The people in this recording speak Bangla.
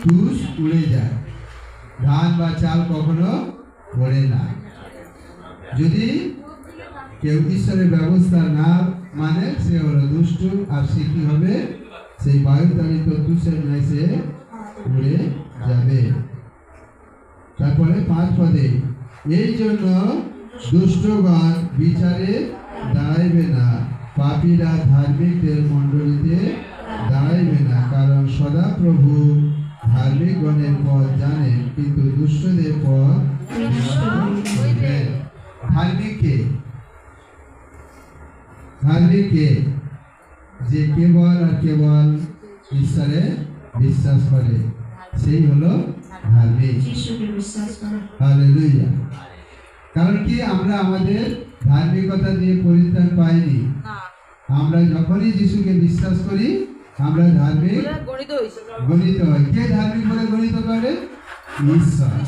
তুষ উড়ে যায়, ধান বা চাল কখনো পড়ে না। যদি কেউ ঈশ্বরের ব্যবস্থা না মানে সে হলো দুষ্ট, আর সে কি হবে? সেই বায়ুতাড়িত তুষের ন্যায় সে উড়ে যাবে। তারপরে 5 পদে, এই জন্য দুষ্টগণ বিচারে দাঁড়াইবে না, পাপীরা ধার্মিকদের মণ্ডলীতে দাঁড়াইবে না, কারণ সদাপ্রভু ধার্মিকগণের পথ জানেন, কিন্তু দুষ্টদের পথ ধার্মিককে যে কেবল আর কেবল ঈশ্বরে বিশ্বাস করে সেই হলো ধার্মিক। হালেলুয়া। কারণ কি আমরা আমাদের ধার্মিকতা দিয়ে পরিত্রাণ পাইনি। আমরা যখনই যিশুকে বিশ্বাস করি আমরা ধার্মিক গণিত হয়। কে ধার্মিক বলে গণিত করে? ঈশ্বর।